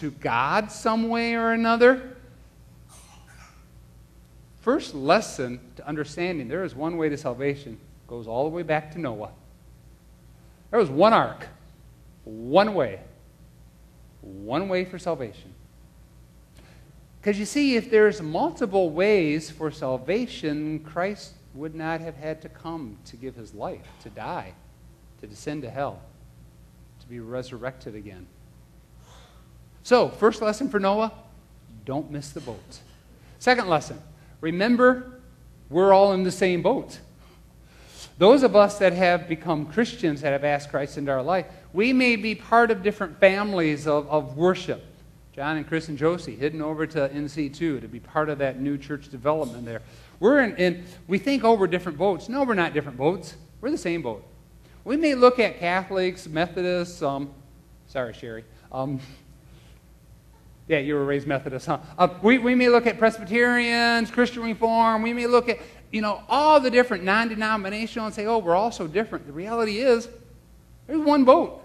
to God some way or another. First lesson to understanding there is one way to salvation. Goes all the way back to Noah. There was one ark, one way for salvation. Because you see, if there's multiple ways for salvation, Christ would not have had to come to give his life, to die, to descend to hell, to be resurrected again. So, first lesson for Noah, don't miss the boat. Second lesson, remember, we're all in the same boat. Those of us that have become Christians, that have asked Christ into our life, we may be part of different families of worship. John and Chris and Josie heading over to NC2 to be part of that new church development there. We think, we're different boats. No, we're not different boats. We're the same boat. We may look at Catholics, Methodists, sorry, Sherry. Yeah, you were raised Methodist, huh? We may look at Presbyterians, Christian Reform. We may look at, all the different non-denominational and say, we're all so different. The reality is, there's one boat.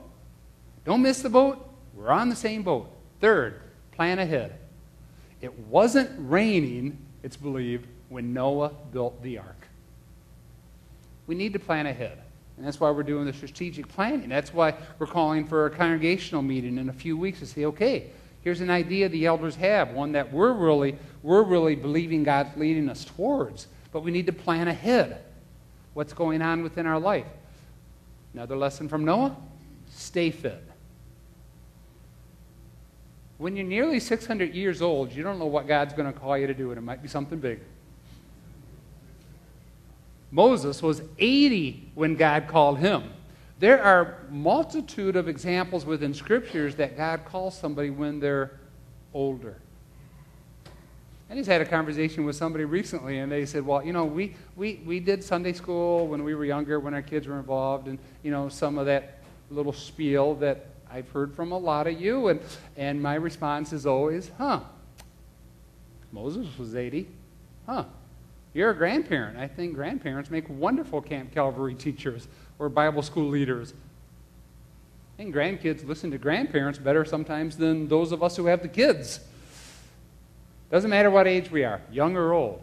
Don't miss the boat. We're on the same boat. Third, plan ahead. It wasn't raining, it's believed, when Noah built the ark. We need to plan ahead. And that's why we're doing the strategic planning. That's why we're calling for a congregational meeting in a few weeks to say, okay, here's an idea the elders have, one that we're really believing God's leading us towards. But we need to plan ahead what's going on within our life. Another lesson from Noah, stay fit. When you're nearly 600 years old, you don't know what God's going to call you to do, and it might be something big. Moses was 80 when God called him. There are multitude of examples within Scriptures that God calls somebody when they're older. I just had a conversation with somebody recently, and they said, well, we did Sunday school when we were younger, when our kids were involved, and, some of that little spiel that I've heard from a lot of you, and my response is always, Moses was 80. You're a grandparent. I think grandparents make wonderful Camp Calvary teachers or Bible school leaders. I think grandkids listen to grandparents better sometimes than those of us who have the kids. Doesn't matter what age we are, young or old.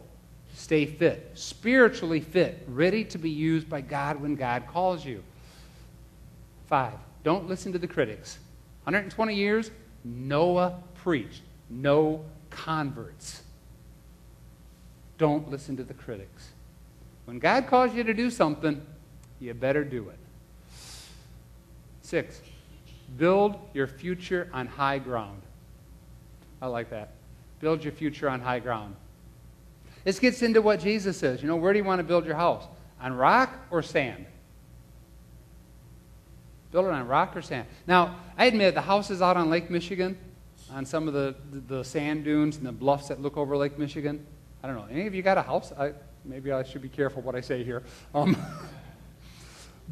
Stay fit, spiritually fit, ready to be used by God when God calls you. 5, don't listen to the critics. 120 years, Noah preached. No converts. Don't listen to the critics. When God calls you to do something, you better do it. 6, build your future on high ground. I like that. Build your future on high ground. This gets into what Jesus says. Where do you want to build your house? On rock or sand? Build it on rock or sand. Now, I admit the houses out on Lake Michigan, on some of the sand dunes and the bluffs that look over Lake Michigan, I don't know. Any of you got a house? Maybe I should be careful what I say here.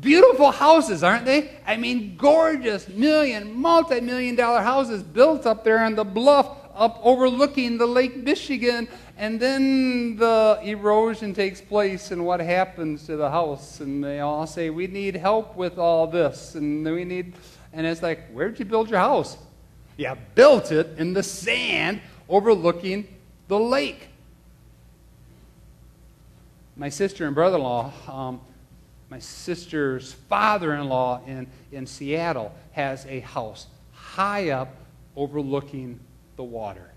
Beautiful houses, aren't they? I mean, gorgeous, multi-million-dollar houses built up there on the bluff up overlooking the Lake Michigan, and then the erosion takes place, and what happens to the house? And they all say, we need help with all this, and it's like, where'd you build your house? You built it in the sand overlooking the lake. My sister and brother-in-law, my sister's father-in-law in Seattle has a house high up overlooking the water.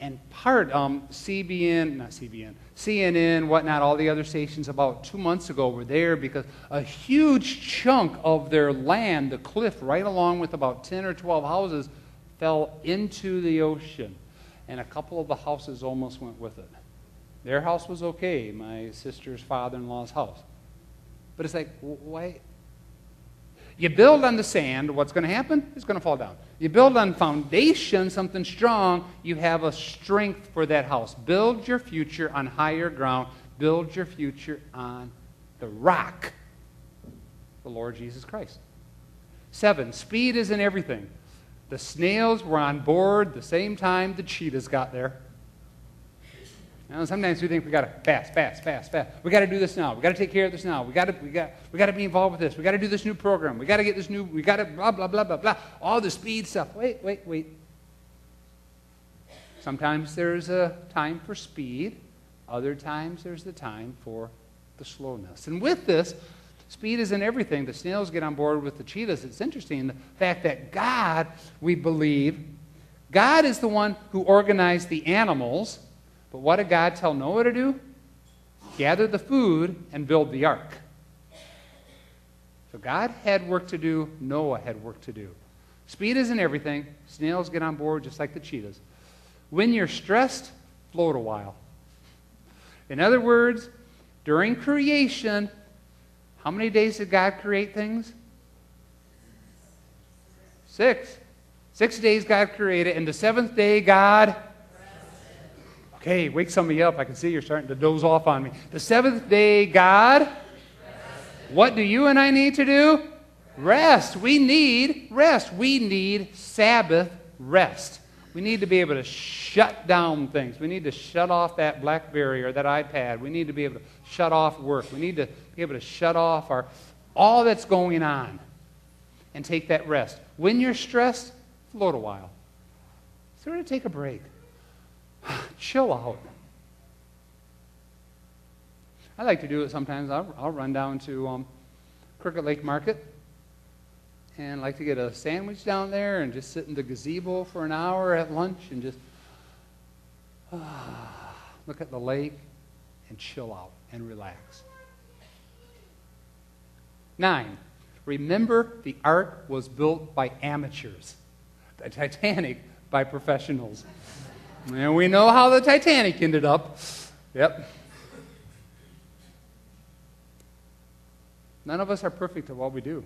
And CNN, whatnot, all the other stations about 2 months ago were there because a huge chunk of their land, the cliff right along with about 10 or 12 houses, fell into the ocean. And a couple of the houses almost went with it. Their house was okay, my sister's father-in-law's house. But it's like, why? You build on the sand, what's going to happen? It's going to fall down. You build on foundation, something strong, you have a strength for that house. Build your future on higher ground. Build your future on the rock, the Lord Jesus Christ. 7, speed isn't everything. The snails were on board the same time the cheetahs got there. Sometimes we think we got to fast. We got to do this now. We got to take care of this now. We got to be involved with this. We got to do this new program. We got to get this new. We got to blah blah blah blah blah. All the speed stuff. Wait. Sometimes there's a time for speed. Other times there's the time for the slowness. And with this, speed isn't everything. The snails get on board with the cheetahs. It's interesting the fact that God, we believe, God is the one who organized the animals. But what did God tell Noah to do? Gather the food and build the ark. So God had work to do. Noah had work to do. Speed isn't everything. Snails get on board just like the cheetahs. When you're stressed, float a while. In other words, during creation, how many days did God create things? 6. 6 days God created, and the 7th day God... Okay, wake some of you up. I can see you're starting to doze off on me. The 7th day, God, what do you and I need to do? Rest. We need rest. We need Sabbath rest. We need to be able to shut down things. We need to shut off that BlackBerry or that iPad. We need to be able to shut off work. We need to be able to shut off all that's going on and take that rest. When you're stressed, float a while. Sort of take a break. Chill out. I like to do it sometimes. I'll run down to Crooked Lake Market and like to get a sandwich down there and just sit in the gazebo for an hour at lunch and just look at the lake and chill out and relax. 9, remember the ark was built by amateurs. The Titanic by professionals. And we know how the Titanic ended up. Yep. None of us are perfect at what we do.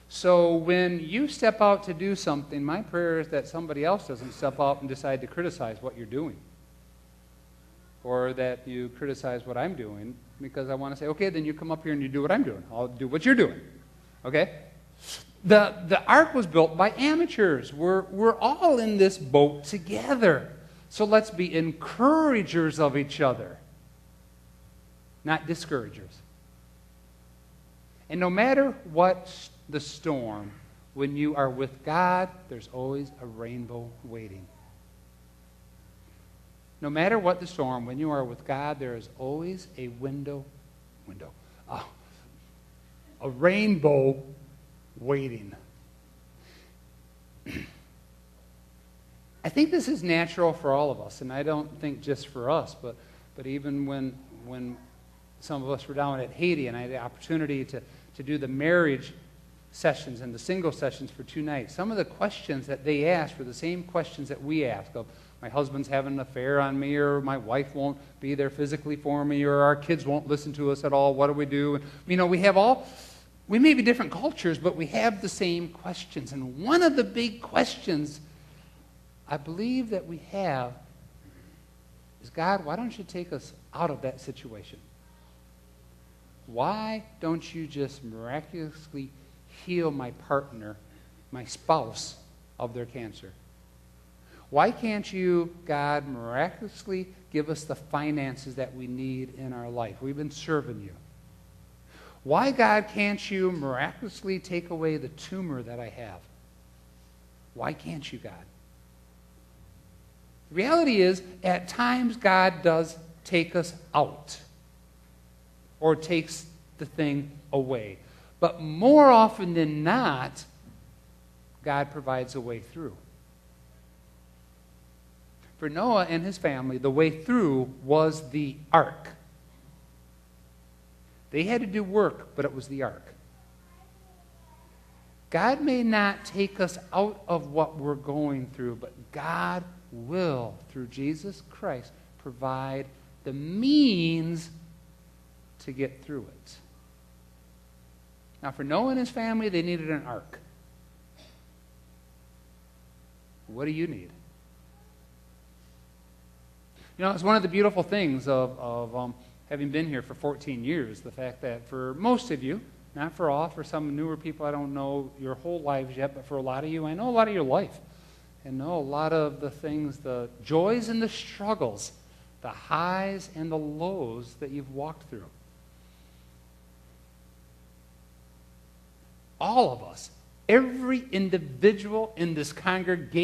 So when you step out to do something, my prayer is that somebody else doesn't step out and decide to criticize what you're doing. Or that you criticize what I'm doing, because I want to say, okay, then you come up here and you do what I'm doing. I'll do what you're doing. Okay? The ark was built by amateurs. We're all in this boat together. So let's be encouragers of each other, not discouragers. And no matter what the storm, when you are with God, there's always a rainbow waiting. No matter what the storm, when you are with God, there is always a a rainbow waiting. I think this is natural for all of us, and I don't think just for us, but even when some of us were down at Haiti and I had the opportunity to do the marriage sessions and the single sessions for 2 nights, some of the questions that they asked were the same questions that we ask of, my husband's having an affair on me, or my wife won't be there physically for me, or our kids won't listen to us at all, what do we do? And, we may be different cultures, but we have the same questions. And one of the big questions I believe that we have is, God, why don't you take us out of that situation? Why don't you just miraculously heal my partner, my spouse, of their cancer? Why can't you, God, miraculously give us the finances that we need in our life? We've been serving you. Why, God, can't you miraculously take away the tumor that I have? Why can't you, God? The reality is, at times, God does take us out or takes the thing away. But more often than not, God provides a way through. For Noah and his family, the way through was the ark. They had to do work, but it was the ark. God may not take us out of what we're going through, but God will, through Jesus Christ, provide the means to get through it. Now, for Noah and his family, they needed an ark. What do you need? It's one of the beautiful things of having been here for 14 years, the fact that for most of you, not for all, for some newer people, I don't know your whole lives yet, but for a lot of you, I know a lot of your life. And know a lot of the things, the joys and the struggles the highs and the lows that you've walked through. All of us, every individual in this congregation,